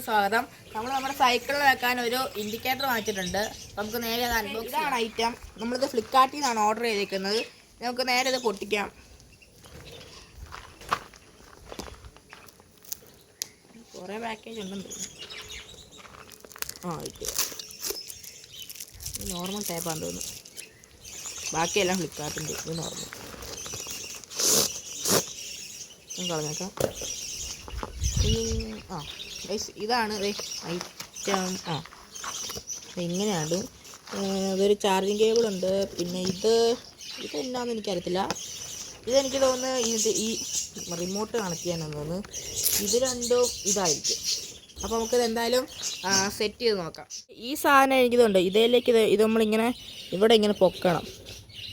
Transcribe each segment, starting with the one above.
വീഡിയോയിലേക്ക് സ്വാഗതം. നമ്മൾ നമ്മുടെ സൈക്കിളിൽ വെക്കാൻ ഒരു ഇൻഡിക്കേറ്റർ വാങ്ങിച്ചിട്ടുണ്ട്. നമുക്ക് നേരെ അത് അൺബോക്സ് ഇതാണ് ഐറ്റം. നമ്മളിത് ഫ്ലിപ്കാർട്ടിൽ നിന്നാണ് ഓർഡർ ചെയ്തിരിക്കുന്നത്. നമുക്ക് നേരെ ഇത് പൊട്ടിക്കാം. കുറേ പാക്കേജ് ഉണ്ടെന്ന് തോന്നുന്നു. ഇത് നോർമൽ ടൈപ്പാന്ന് തോന്നുന്നു. ബാക്കിയെല്ലാം ഫ്ലിപ്കാർട്ടിൻ്റെ. ഇത് നോർമൽ കളഞ്ഞേക്കാം. ഇതാണ് ഐറ്റം. ഇങ്ങനെയാണ്. ഇതൊരു ചാർജിങ് കേബിളുണ്ട്. പിന്നെ ഇതെന്നാന്ന് എനിക്കറിയത്തില്ല. ഇതെനിക്ക് തോന്നുന്നു ഈ റിമോട്ട് കണക്ട് ചെയ്യാനാന്ന് തോന്നുന്നു. ഇത് രണ്ടും ഇതായിരിക്കും. അപ്പോൾ നമുക്കിത് എന്തായാലും സെറ്റ് ചെയ്ത് നോക്കാം. ഈ സാധനം എനിക്കിതുണ്ട്. ഇതിലേക്ക് ഇത് നമ്മളിങ്ങനെ ഇവിടെ ഇങ്ങനെ പൊക്കണം.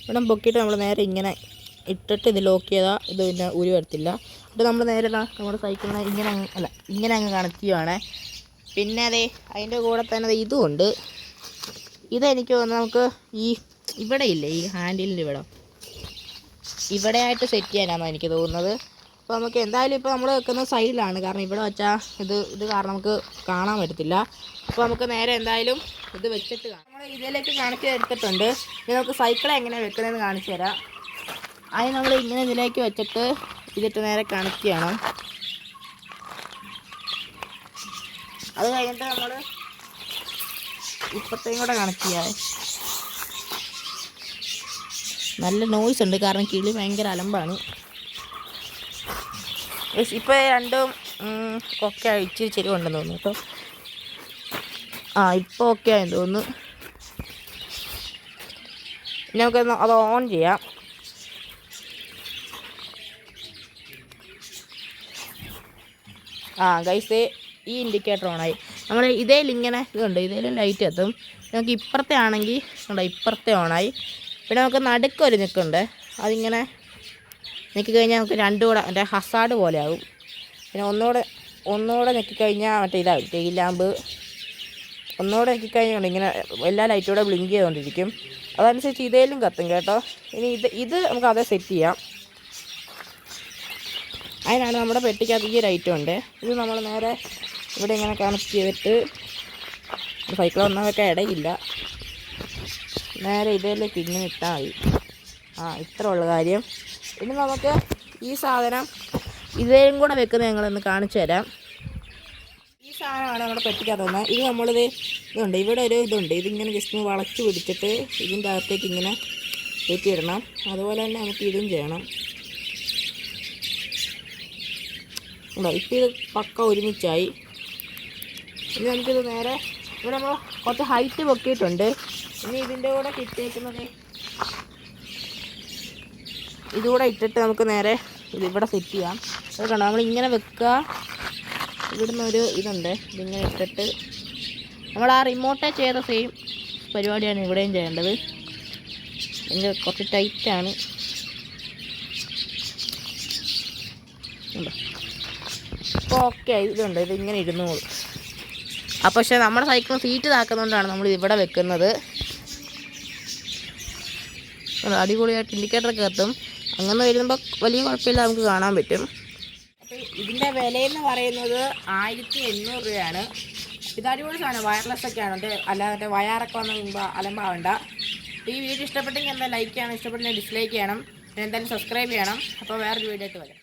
ഇവിടെ പൊക്കിയിട്ട് നമ്മൾ നേരെ ഇങ്ങനെ ഇട്ടിട്ട് ഇത് ലോക്ക് ചെയ്താൽ ഇത് പിന്നെ ഉരു വരത്തില്ല. എന്നിട്ട് നമ്മൾ നേരെ നമ്മുടെ സൈക്കിളിനെ ഇങ്ങനെ അങ്ങ് കണക്ട് ചെയ്യുവാണ്. പിന്നെ അതിൻ്റെ കൂടെ തന്നെ ഇതുമുണ്ട്. ഇതെനിക്ക് തോന്നുന്നു നമുക്ക് ഇവിടെ ഇല്ലേ ഈ ഹാൻഡിലിൻ്റെ ഇവിടെ ആയിട്ട് സെറ്റ് ചെയ്യാനാണ് എനിക്ക് തോന്നുന്നത്. അപ്പോൾ നമുക്ക് എന്തായാലും ഇപ്പോൾ നമ്മൾ വെക്കുന്നത് സൈഡിലാണ്. കാരണം ഇവിടെ വെച്ചാൽ ഇത് കാരണം നമുക്ക് കാണാൻ പറ്റത്തില്ല. അപ്പോൾ നമുക്ക് നേരെ എന്തായാലും ഇത് വെച്ചിട്ട് കാണാം. നമ്മൾ ഇതിലേക്ക് കണക്ട് ചെയ്തെടുത്തിട്ടുണ്ട്. ഇത് നമുക്ക് സൈക്കിൾ എങ്ങനെയാണ് വെക്കുന്നതെന്ന് കാണിച്ചു തരാം. അതിന് നമ്മൾ ഇങ്ങനെ ഇതിലേക്ക് വെച്ചിട്ട് ഇതിട്ട് നേരെ കണക്ട് ചെയ്യണം. അത് കഴിഞ്ഞിട്ട് നമ്മൾ ഇപ്പത്തേയും കൂടെ കണക്ട് ചെയ്യാം. നല്ല നോയ്സ് ഉണ്ട്, കാരണം കിളി ഭയങ്കര അലമ്പാണ്. ഇപ്പോൾ രണ്ടും ഒക്കെ ഇച്ചിരി ചെരിവുണ്ടെന്ന് തോന്നുന്നു കേട്ടോ. ഇപ്പോൾ ഓക്കെ ആയെന്ന് തോന്നുന്നു. നമുക്ക് അത് ഓൺ ചെയ്യാം. ഗൈസ്, ഈ ഇൻഡിക്കേറ്റർ ഓണായി. നമ്മൾ ഇങ്ങനെ ഇതുണ്ട്. ഇതിലും ലൈറ്റ് എത്തും. നമുക്ക് ഇപ്പുറത്തെ ആണെങ്കിൽ ഇപ്പുറത്തെ ഓണായി. പിന്നെ നമുക്ക് നടുക്കൊരു നിൽക്കുന്നുണ്ട്. അതിങ്ങനെ നിൽക്കിക്കഴിഞ്ഞാൽ നമുക്ക് രണ്ടും കൂടെ മറ്റേ ഹസാർഡ് പോലെ ആകും. പിന്നെ ഒന്നുകൂടെ ഞെക്കിക്കഴിഞ്ഞാൽ മറ്റേ ഇതാകും ടെയിൽ ലാമ്പ്. ഒന്നുകൂടെ ഞെക്കിക്കഴിഞ്ഞാൽ ഇങ്ങനെ എല്ലാ ലൈറ്റും കൂടെ ബ്ലിങ്ക് ചെയ്തുകൊണ്ടിരിക്കും. അതനുസരിച്ച് ഇതേലും കത്തും കേട്ടോ. ഇനി ഇത് നമുക്ക് അതേ സെറ്റ് ചെയ്യാം. അതിനാണ് നമ്മുടെ പെട്ടിക്കകത്ത് ഈ ലൈറ്റും ഉണ്ട്. ഇത് നമ്മൾ നേരെ ഇവിടെ ഇങ്ങനെ കണക്ട് ചെയ്തിട്ട് സൈക്കിൾ ഒന്നാമൊക്കെ ഇടയില്ല. നേരെ ഇതിലേക്ക് ഇങ്ങനെ ഇട്ടാൽ മതി. ഇത്ര ഉള്ള കാര്യം. ഇനി നമുക്ക് ഈ സാധനം ഇതേയും കൂടെ വെക്കുന്നത് ഞങ്ങളൊന്ന് കാണിച്ചു തരാം. ഈ സാധനമാണ് നമ്മുടെ പെട്ടിക്കകത്ത് വന്നത്. ഇത് ഇതുണ്ട്. ഇവിടെ ഒരു ഇതുണ്ട്. ഇതിങ്ങനെ ജസ്റ്റ് വളച്ച് പിടിച്ചിട്ട് ഇതിൻ്റെ അകത്തേക്ക് ഇങ്ങനെ കയറ്റിയിടണം. അതുപോലെ തന്നെ നമുക്ക് ഇതും ചെയ്യണം. ഇപ്പോൾ ഇത് പക്ക ഒരുമിച്ചായി. ഇനി നമുക്കിത് നേരെ ഇവിടെ നമ്മൾ കുറച്ച് ഹൈറ്റ് പൊക്കിയിട്ടുണ്ട്. ഇനി ഇതിൻ്റെ കൂടെ കിട്ടിയേക്കുന്നത് ഇതുകൂടെ ഇട്ടിട്ട് നമുക്ക് നേരെ ഇതിവിടെ സെറ്റ് ചെയ്യാം. അത് കണ്ടോ, നമ്മളിങ്ങനെ വെക്കുക. ഇവിടുന്ന് ഒരു ഇതുണ്ട്. ഇതിങ്ങനെ ഇട്ടിട്ട് നമ്മൾ ആ റിമോട്ടേ ചെയ്ത സെയിം പരിപാടിയാണ് ഇവിടെയും ചെയ്യേണ്ടത്. ഇതിൻ്റെ കുറച്ച് ടൈറ്റാണ്. അപ്പോൾ ഓക്കെ ഇതുണ്ട്. ഇതിങ്ങനെ ഇരുന്നോളൂ. അപ്പോൾ പക്ഷേ നമ്മുടെ സൈക്കിൾ സീറ്റ് താക്കുന്നതുകൊണ്ടാണ് നമ്മൾ ഇവിടെ വെക്കുന്നത്. അടിപൊളിയായിട്ട് ഇൻഡിക്കേറ്ററൊക്കെ എത്തും. അങ്ങനെ വരുമ്പോൾ വലിയ കുഴപ്പമില്ല, നമുക്ക് കാണാൻ പറ്റും. അപ്പോൾ ഇതിൻ്റെ വിലയെന്ന് പറയുന്നത് 1800 രൂപയാണ്. ഇത് അടിപൊളി സാധനം. വയർലെസ് ഒക്കെയാണ്. അല്ലാതെ വയറൊക്കെ വന്ന് മുമ്പ് അലമ്പാവണ്ട. ഈ വീഡിയോ ഇഷ്ടപ്പെട്ടെങ്കിൽ എന്താ ലൈക്ക് ചെയ്യണം, ഇഷ്ടപ്പെട്ടെങ്കിൽ ഡിസ്ലൈക്ക് ചെയ്യണം, എന്തായാലും സബ്സ്ക്രൈബ് ചെയ്യണം. അപ്പോൾ വേറൊരു വീഡിയോ ആയിട്ട് വരാം.